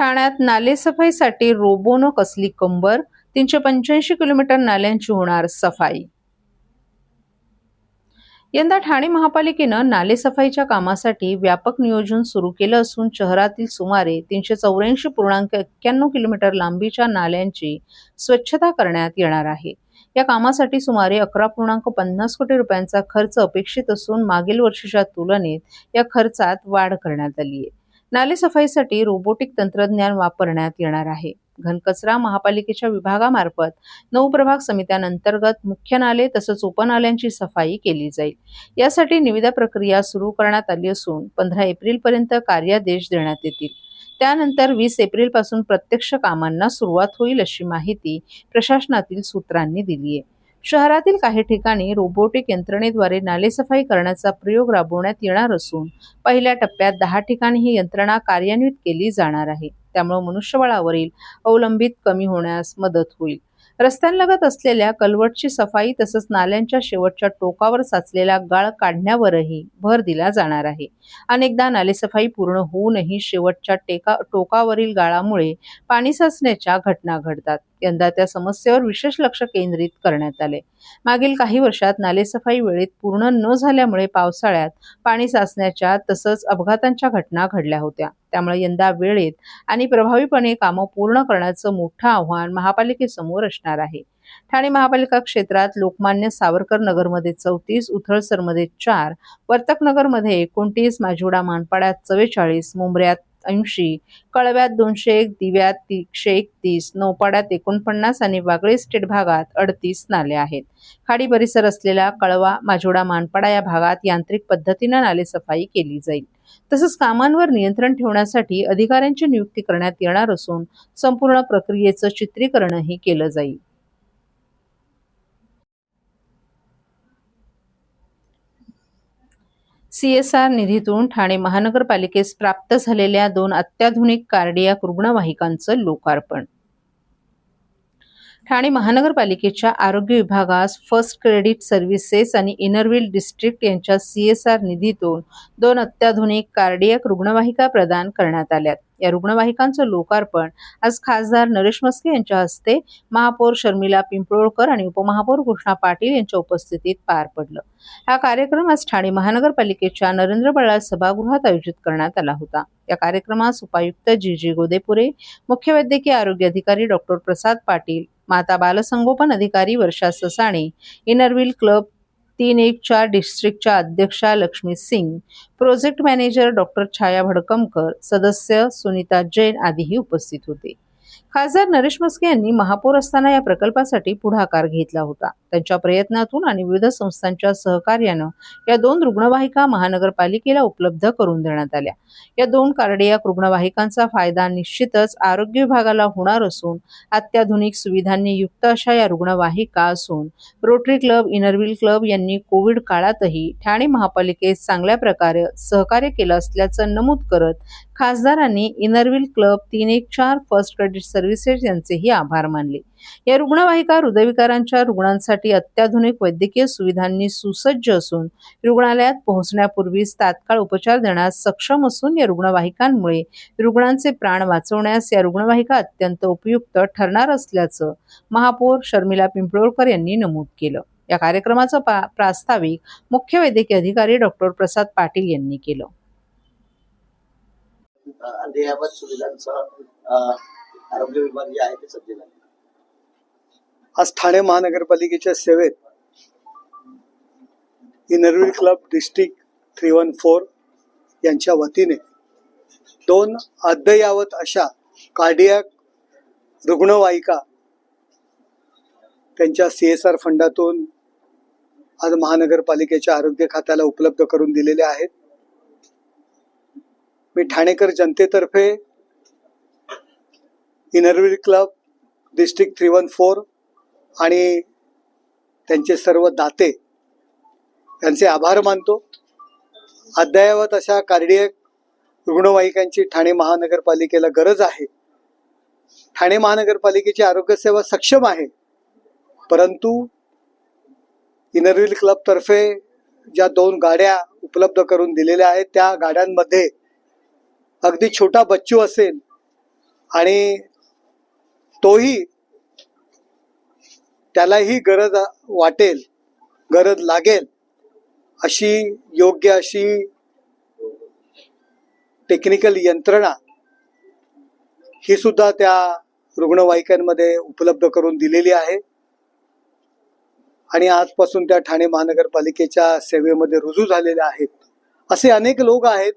ठाण्यात नालेसफाईसाठी रोबोनं कसली कंबर, 385 किलोमीटर नाल्यांची होणार सफाई. यंदा ठाणे महापालिकेनं नालेसफाईच्या कामासाठी व्यापक नियोजन सुरू केलं असून शहरातील सुमारे 384.91 किलोमीटर लांबीच्या नाल्यांची स्वच्छता करण्यात येणार आहे. या कामासाठी सुमारे 11.50 कोटी रुपयांचा खर्च अपेक्षित असून मागील वर्षीच्या तुलनेत या खर्चात वाढ करण्यात आली आहे. नालेसफाईसाठी रोबोटिक तंत्रज्ञान वापरण्यात येणार आहे. घनकचरा महापालिकेच्या विभागामार्फत 9 प्रभाग समित्यांअंतर्गत मुख्य नाले तसंच उपनाल्यांची सफाई केली जाईल. यासाठी निविदा प्रक्रिया सुरू करण्यात आली असून 15 एप्रिलपर्यंत कार्यादेश देण्यात येतील. त्यानंतर 20 एप्रिलपासून प्रत्यक्ष कामांना सुरुवात होईल अशी माहिती प्रशासनातील सूत्रांनी दिली आहे. शहरातील काही ठिकाणी रोबोटिक यंत्रणेद्वारे नालेसफाई करण्याचा प्रयोग राबवण्यात येणार असून पहिल्या टप्प्यात 10 ठिकाणी ही यंत्रणा कार्यान्वित केली जाणार आहे. त्यामुळे मनुष्यबळावरील अवलंबित कमी होण्यास मदत होईल. रस्त्यांलगत असलेल्या कलवटची सफाई तसंच नाल्यांच्या शेवटच्या टोकावर साचलेला गाळ काढण्यावरही भर दिला जाणार आहे. अनेकदा नालेसफाई पूर्ण होऊनही शेवटच्या टोकावरील गाळामुळे पाणी साचण्याच्या घटना घडतात. यंदा त्या समस्येवर विशेष लक्ष केंद्रित करण्यात आले. मागील काही वर्षात नालेसफाई वेळेत पूर्ण न झाल्यामुळे पावसाळ्यात पाणी साचण्याच्या तसंच अपघातांच्या घटना घडल्या होत्या. त्यामुळे यंदा वेळेत आणि प्रभावीपणे कामं पूर्ण करण्याचं मोठं आव्हान महापालिकेसमोर असणार आहे. ठाणे महापालिका क्षेत्रात लोकमान्य सावरकर नगरमध्ये 34, उथळसरमध्ये 4, वर्तकनगरमध्ये 29, माजिवडा मानपाड्यात 44, मुंब्र्यात 80, कळव्यात 201, दिव्यात 131, नौपाड्यात 49 आणि वागळे स्टेट भागात 38 नाले आहेत. खाडी परिसर असलेला कळवा, माजिवडा, मानपाडा या भागात यांत्रिक पद्धतीनं नालेसफाई केली जाईल. तसंच कामांवर नियंत्रण ठेवण्यासाठी अधिकाऱ्यांची नियुक्ती करण्यात येणार असून संपूर्ण प्रक्रियेचं चित्रीकरणही केलं जाईल. CSR निधीतून ठाणे महानगरपालिकेस प्राप्त झालेल्या 2 अत्याधुनिक कार्डियाक रुग्णवाहिकांचं लोकार्पण. ठाणे महानगरपालिकेच्या आरोग्य विभागास फर्स्ट क्रेडिट सर्व्हिसेस आणि इनरव्हील डिस्ट्रिक्ट यांच्या CSR निधीतून 2 अत्याधुनिक कार्डियाक रुग्णवाहिका प्रदान करण्यात आल्यात. या रुग्णवाहिकांचं लोकार्पण आज खासदार नरेश मस्के यांच्या हस्ते महापौर शर्मिला पिंपळोळकर आणि उपमहापौर कृष्णा पाटील यांच्या उपस्थितीत पार पडलं. हा कार्यक्रम आज ठाणे महानगरपालिकेच्या नरेंद्र बळाळ सभागृहात आयोजित करण्यात आला होता. या कार्यक्रमास उपायुक्त जी गोदेपुरे, मुख्य वैद्यकीय आरोग्य अधिकारी डॉक्टर प्रसाद पाटील, माता बालसंगोपन अधिकारी वर्षा ससाणे, इनरव्हील क्लब 314 डिस्ट्रिक्टच्या अध्यक्षा Lakshmi Singh, project manager doctor Chhaya Bhadkamkar, सदस्य सुनीता जैन आदीही उपस्थित होते. खासदार नरेश मस्के यांनी महापौर असताना या प्रकल्पासाठी पुढाकार घेतला होता. त्यांच्या प्रयत्नातून आणि विविध संस्थांच्या सहकार्यानं या 2 रुग्णवाहिका महानगरपालिकेला उपलब्ध करून देण्यात आल्या. या 2 कार्डियाक रुग्णवाहिकांचा फायदा निश्चितच आरोग्य विभागाला होणार असून अत्याधुनिक सुविधांनी युक्त अशा या रुग्णवाहिका असून रोटरी क्लब, इनरव्हील क्लब यांनी कोविड काळातही ठाणे महापालिकेस चांगल्या प्रकारे सहकार्य केलं असल्याचं नमूद करत खासदारांनी Inner Wheel club 314 first credit services यांचेही आभार मानले. या रुग्णवाहिका हृदयविकारांच्या रुग्णांसाठी अत्याधुनिक वैद्यकीय सुविधांनी सुसज्ज असून रुग्णालयात पोहोचण्यापूर्वीच तात्काळ उपचार देण्यास सक्षम असून या रुग्णवाहिकांमुळे रुग्णांचे प्राण वाचवण्यास या रुग्णवाहिका अत्यंत उपयुक्त ठरणार असल्याचं महापौर शर्मिला पिंपळोळकर यांनी नमूद केलं. या कार्यक्रमाचं प्रास्ताविक मुख्य वैद्यकीय अधिकारी डॉक्टर प्रसाद पाटील यांनी केलं. अद्ययावत सुविधांचा आरोग्य विभाग जे आहे ते सध्या आज ठाणे महानगरपालिकेच्या सेवेत इनरव्हील क्लब डिस्ट्रिक्ट 314 यांच्या वतीने 2 अद्ययावत अशा कार्डियाक रुग्णवाहिका त्यांच्या CSR फंडातून आज महानगरपालिकेच्या आरोग्य खात्याला उपलब्ध करून दिलेल्या आहेत. मी ठाणेकर जनतेतर्फे इनरव्हील क्लब डिस्ट्रिक्ट 314 आणि त्यांचे सर्व दाते यांचे आभार मानतो. अद्ययावत अशा कार्डियाक रुग्णवाहिकांची ठाणे महानगरपालिकेला गरज आहे. ठाणे महानगरपालिकेची आरोग्य सेवा सक्षम आहे, परंतु इनरव्हील क्लब तर्फे ज्या 2 गाड्या उपलब्ध करून दिलेल्या आहेत त्या गाड्यांमध्ये अगदी छोटा बच्चू असेल आणि तोही त्यालाही गरज वाटेल, गरज लागेल अशी योग्य अशी टेक्निकल यंत्रणा ही सुद्धा त्या रुग्णवाहिकांमध्ये उपलब्ध करून दिलेली आहे आणि आजपासून त्या ठाणे महानगरपालिकेच्या सेवेमध्ये रुजू झालेल्या आहेत. असे अनेक लोक आहेत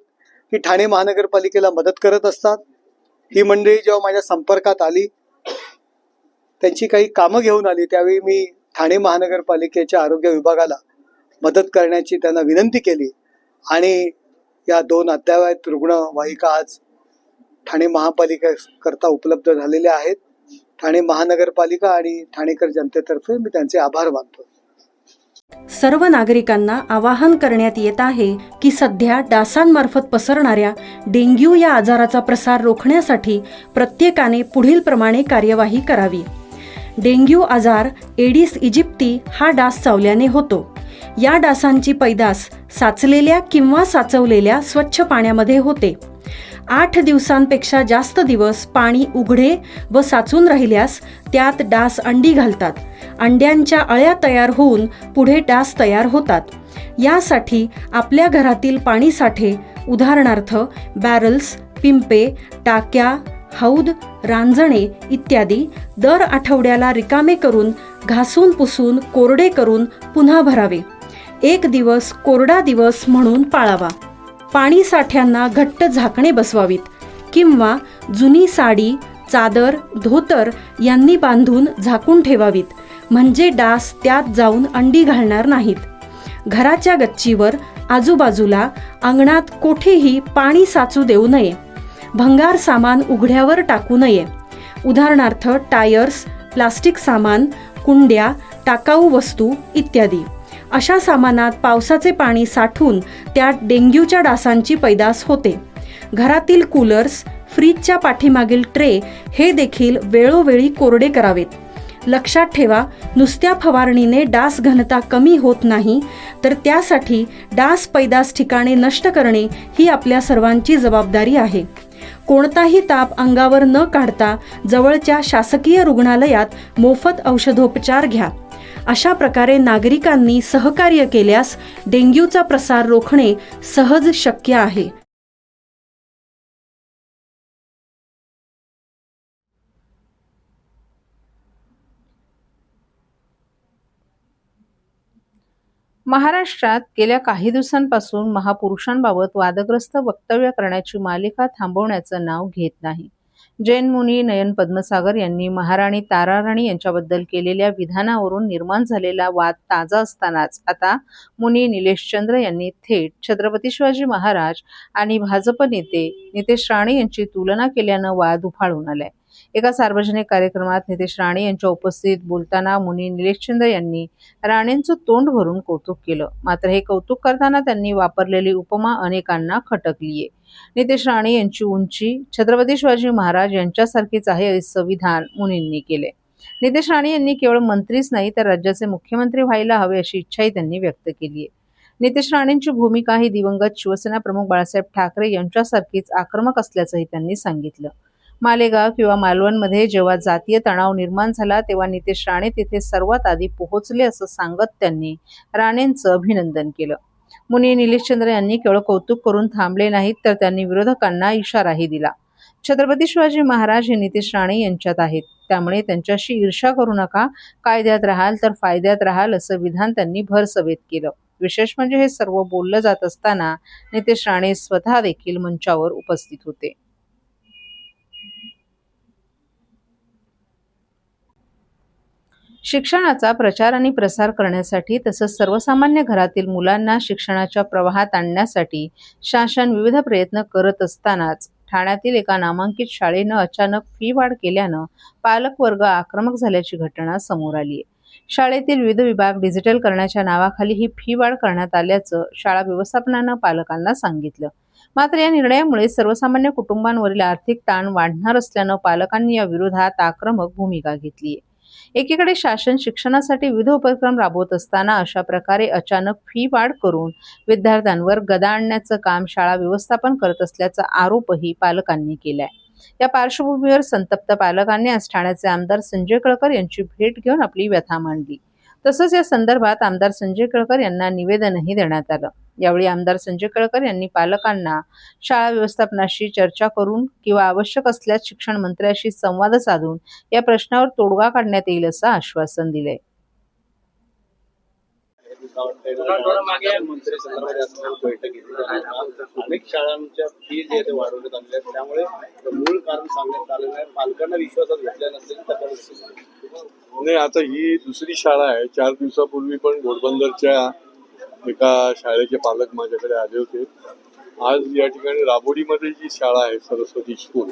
की ठाणे महानगरपालिकेला मदत करत असतात. ही मंडळी जेव्हा माझ्या संपर्कात आली, त्यांची काही कामं घेऊन आली, त्यावेळी मी ठाणे महानगरपालिकेच्या आरोग्य विभागाला मदत करण्याची त्यांना विनंती केली आणि या 2 अद्ययावत रुग्णवाहिका आज ठाणे महापालिकेकरता उपलब्ध झालेल्या आहेत. ठाणे महानगरपालिका आणि ठाणेकर जनतेतर्फे मी त्यांचे आभार मानतो. सर्व नागरिकांना आवाहन करण्यात येत आहे की सध्या डासांमार्फत पसरणाऱ्या डेंग्यू या आजाराचा प्रसार रोखण्यासाठी प्रत्येकाने पुढील प्रमाणे कार्यवाही करावी. डेंग्यू आजार एडिस इजिप्ती हा डास चावल्याने होतो. या डासांची पैदास साचलेल्या किंवा साचवलेल्या स्वच्छ पाण्यामध्ये होते. 8 दिवसांपेक्षा जास्त दिवस पाणी उघडे व साचून राहिल्यास त्यात डास अंडी घालतात. अंड्यांच्या अळ्या तयार होऊन पुढे डास तयार होतात. यासाठी आपल्या घरातील पाणी साठे, उदाहरणार्थ बॅरल्स, पिंपे, टाक्या, हौद, रांजणे इत्यादी दर आठवड्याला रिकामे करून घासून पुसून कोरडे करून पुन्हा भरावे. 1 दिवस कोरडा दिवस म्हणून पाळावा. पाणी साठ्यांना घट्ट झाकणे बसवावीत किंवा जुनी साडी, चादर, धोतर यांनी बांधून झाकून ठेवावीत, म्हणजे डास त्यात जाऊन अंडी घालणार नाहीत. घराच्या गच्चीवर, आजूबाजूला, अंगणात कोठेही पाणी साचू देऊ नये. भंगार सामान उघड्यावर टाकू नये. उदाहरणार्थ टायर्स, प्लास्टिक सामान, कुंड्या, टाकाऊ वस्तू इत्यादी. अशा सामानात पावसाचे पाणी साठून त्यात डेंग्यूच्या डासांची पैदास होते. घरातील कूलर्स, फ्रीजच्या पाठीमागील ट्रे हे देखील वेळोवेळी कोरडे करावेत. लक्षात ठेवा, नुसत्या फवारणीने डास घनता कमी होत नाही, तर त्यासाठी डास पैदास ठिकाणे नष्ट करणे ही आपल्या सर्वांची जबाबदारी आहे. कोणताही ताप अंगावर न काढता जवळच्या शासकीय रुग्णालयात मोफत औषधोपचार घ्या. अशा प्रकारे नागरिकांनी सहकार्य केल्यास डेंग्यूचा प्रसार रोखणे सहज शक्य आहे. महाराष्ट्रात गेल्या काही दिवसांपासून महापुरुषांबाबत वादग्रस्त वक्तव्य करण्याची मालिका थांबवण्याचं नाव घेत नाही. जैन मुनी नयन पद्मसागर यांनी महाराणी ताराराणी यांच्याबद्दल केलेल्या विधानावरून निर्माण झालेला वाद ताजा असतानाच आता मुनी निलेशचंद्र यांनी थेट छत्रपती शिवाजी महाराज आणि भाजप नेते नितेश राणे यांची तुलना केल्यानं वाद उफाळून आलाय. एका सार्वजनिक कार्यक्रमात नितेश राणे यांच्या उपस्थितीत बोलताना मुनी निलेशचंद्र यांनी राणेंचं तोंड भरून कौतुक केलं. मात्र हे कौतुक करताना त्यांनी वापरलेली उपमा अनेकांना खटकलीये. नितेश राणे यांची उंची छत्रपती शिवाजी महाराज यांच्यासारखीच आहे असं विधान मुनींनी केले. नितेश राणे यांनी केवळ मंत्रीच नाही तर राज्याचे मुख्यमंत्री व्हायला हवे अशी इच्छाही त्यांनी व्यक्त केली आहे. नितेश राणेंची भूमिका ही दिवंगत शिवसेना प्रमुख बाळासाहेब ठाकरे यांच्यासारखीच आक्रमक असल्याचंही त्यांनी सांगितलं. मालेगाव किंवा मालवणमध्ये जेव्हा जातीय तणाव निर्माण झाला तेव्हा नितेश राणे तिथे सर्वात आधी पोहोचले असं सांगत त्यांनी राणेंचं अभिनंदन केलं. मुनी निलेशचंद्र यांनी केवळ कौतुक करून थांबले नाहीत तर त्यांनी विरोधकांना इशाराही दिला. छत्रपती शिवाजी महाराज हे नितेश राणे यांच्यात आहेत, त्यामुळे त्यांच्याशी ईर्ष्या करू नका, कायद्यात राहाल तर फायद्यात राहाल असं विधान त्यांनी भरसभेत केलं. विशेष म्हणजे हे सर्व बोललं जात असताना नितेश राणे स्वतः देखील मंचावर उपस्थित होते. शिक्षणाचा प्रचार आणि प्रसार करण्यासाठी तसंच सर्वसामान्य घरातील मुलांना शिक्षणाच्या प्रवाहात आणण्यासाठी शासन विविध प्रयत्न करत असतानाच ठाण्यातील एका नामांकित शाळेनं अचानक फी वाढ केल्यानं पालक वर्ग आक्रमक झाल्याची घटना समोर आली आहे. शाळेतील विविध विभाग डिजिटल करण्याच्या नावाखाली ही फी वाढ करण्यात आल्याचं शाळा व्यवस्थापनानं पालकांना सांगितलं. मात्र या निर्णयामुळे सर्वसामान्य कुटुंबांवरील आर्थिक ताण वाढणार असल्यानं पालकांनी या विरोधात आक्रमक भूमिका घेतली आहे. एकीकडे शासन शिक्षणासाठी विविध उपक्रम राबवत असताना अशा प्रकारे अचानक फी वाढ करून विद्यार्थ्यांवर गदा आणण्याचं काम शाळा व्यवस्थापन करत असल्याचा आरोपही पालकांनी केलाय. या पार्श्वभूमीवर संतप्त पालकांनी आज ठाण्याचे आमदार संजय केळकर यांची भेट घेऊन आपली व्यथा मांडली. तसंच या संदर्भात आमदार संजय केळकर यांना निवेदनही देण्यात आलं. यावेळी आमदार संजय केळकर यांनी पालकांना शाळा व्यवस्थापनाशी चर्चा करून किंवा आवश्यक असल्यास शिक्षण मंत्र्याशी संवाद साधून या प्रश्नावर तोडगा काढण्यात येईल असं आश्वासन दिलंय. मंत्री संदर्भात बैठक घेतली अनेक शाळांच्या फीज वाढवण्यात आलेल्या आहेत, त्यामुळे मूळ कारण सांगण्यात आलेलं आहे. पालकांना विश्वासात घेतल्या नसलेली नाही, आता ही दुसरी शाळा आहे. 4 दिवसापूर्वी पण घोडबंदरच्या एका शाळेचे पालक माझ्याकडे आले होते. आज या ठिकाणी राबोडीमध्ये जी शाळा आहे सरस्वती स्कूल,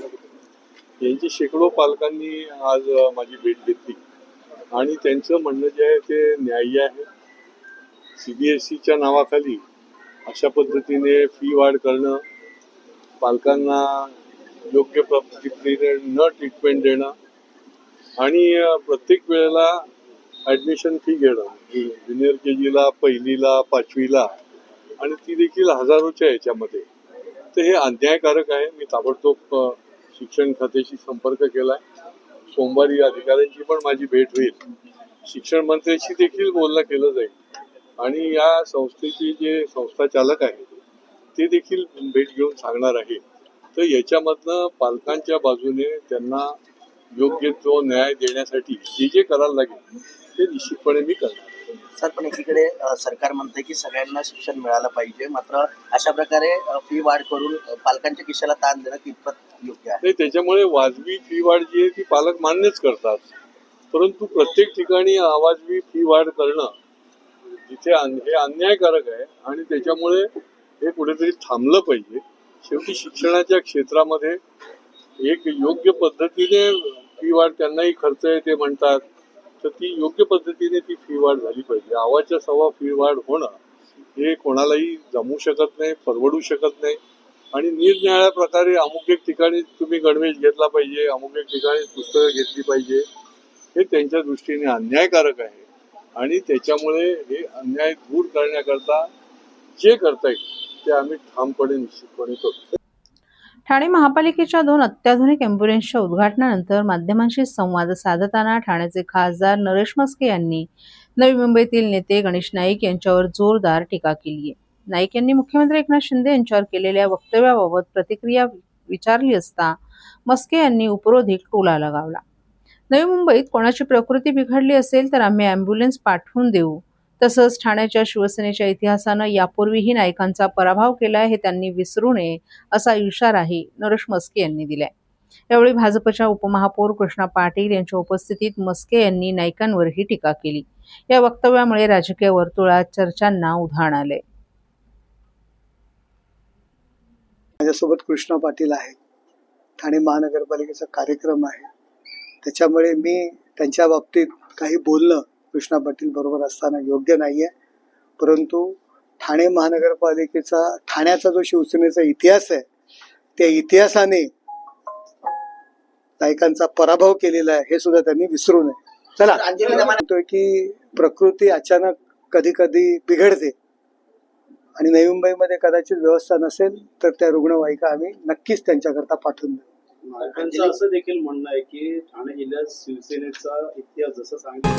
यांची शेकडो पालकांनी आज माझी भेट घेतली आणि त्यांचं म्हणणं जे आहे ते न्याय्य आहे. CBSEच्या नावाखाली अशा पद्धतीने फी वाढ करणं, पालकांना योग्य पद्धतीने न ट्रीटमेंट देणं आणि प्रत्येक वेळेला ॲडमिशन फी घेणं, ज्युनियर KGला, पहिलीला, 5वीला आणि ती देखील हजारोच्या याच्यामध्ये, तर हे अन्यायकारक आहे. मी ताबडतोब शिक्षण खात्याशी संपर्क केला आहे. सोमवारी अधिकाऱ्यांची पण माझी भेट होईल. शिक्षण मंत्र्यांशी देखील बोलणं केलं जाईल आणि या संस्थेचे जे संस्था चालक आहेत ते देखील भेट घेऊन सांगणार आहे. तर याच्यामधनं पालकांच्या बाजूने त्यांना योग्य तो न्याय देण्यासाठी जे जे करायला लागेल ते निश्चितपणे मी करणार. सर, पण एकीकडे सरकार म्हणते की सगळ्यांना शिक्षण मिळालं पाहिजे, मात्र अशा प्रकारे फी वाढ करून पालकांच्या खिशाला ताण देणं कितपत योग्य आहे? नाही, त्याच्यामुळे वाजवी फी वाढ जी आहे ती पालक मान्यच करतात, परंतु प्रत्येक ठिकाणी अवाजवी फी वाढ करणं जिथे हे अन्यायकारक आहे आणि त्याच्यामुळे हे कुठेतरी थांबलं पाहिजे. शेवटी शिक्षणाच्या क्षेत्रामध्ये एक योग्य पद्धतीने फी वाढ, त्यांनाही खर्च आहे ते म्हणतात, तर ती योग्य पद्धतीने ती फी वाढ झाली पाहिजे. आवाच्या सव्वा फी वाढ होणं हे कोणालाही जमू शकत नाही, परवडू शकत नाही आणि निरनिराळ्या प्रकारे अमुक एक ठिकाणी तुम्ही गणवेश घेतला पाहिजे, अमुक एक ठिकाणी पुस्तकं घेतली पाहिजे, हे त्यांच्या दृष्टीने अन्यायकारक आहे आणि त्याच्यामुळे हे अन्याय दूर करण्याकरता जे करता येईल ते आम्ही ठामपणे निश्चितपणे करतो. ठाणे महापालिकेच्या 2 अत्याधुनिक अँब्युलन्सच्या उद्घाटनानंतर माध्यमांशी संवाद साधताना ठाण्याचे खासदार नरेश म्हस्के यांनी नवी मुंबईतील नेते गणेश नाईक यांच्यावर जोरदार टीका केली आहे. नाईक यांनी मुख्यमंत्री एकनाथ शिंदे यांच्यावर केलेल्या वक्तव्याबाबत प्रतिक्रिया विचारली असता म्हस्के यांनी उपरोधिक टोला लगावला. नवी मुंबईत कोणाची प्रकृती बिघडली असेल तर आम्ही अँब्युलन्स पाठवून देऊ. तसंच ठाण्याच्या शिवसेनेच्या इतिहासानं यापूर्वीही नाईकांचा पराभव केलाय हे त्यांनी विसरू नये असा इशाराही नरेश म्हस्के यांनी दिलाय. यावेळी भाजपच्या उपमहापौर कृष्णा पाटील यांच्या उपस्थितीत म्हस्के यांनी नाईकांवरही टीका केली. या वक्तव्यामुळे राजकीय वर्तुळात चर्चांना उधाण आले. माझ्यासोबत कृष्णा पाटील आहेत. ठाणे महानगरपालिकेचा कार्यक्रम आहे, त्याच्यामुळे मी त्यांच्या बाबतीत काही बोलणं कृष्णा पाटील बरोबर असताना योग्य नाहीये. परंतु ठाणे महानगरपालिकेचा, ठाण्याचा जो शिवसेनेचा इतिहास आहे त्या इतिहासाने नायकांचा पराभव केलेला आहे हे सुद्धा त्यांनी विसरू नये. चला, म्हणतोय की प्रकृती अचानक कधी कधी बिघडते आणि नवी मुंबईमध्ये कदाचित व्यवस्था नसेल तर त्या रुग्णवाहिका आम्ही नक्कीच त्यांच्याकरता पाठवून देऊ. नायकांचं असं देखील म्हणणं आहे की ठाणे जिल्ह्यात शिवसेनेचा इतिहास जसं सांगितलं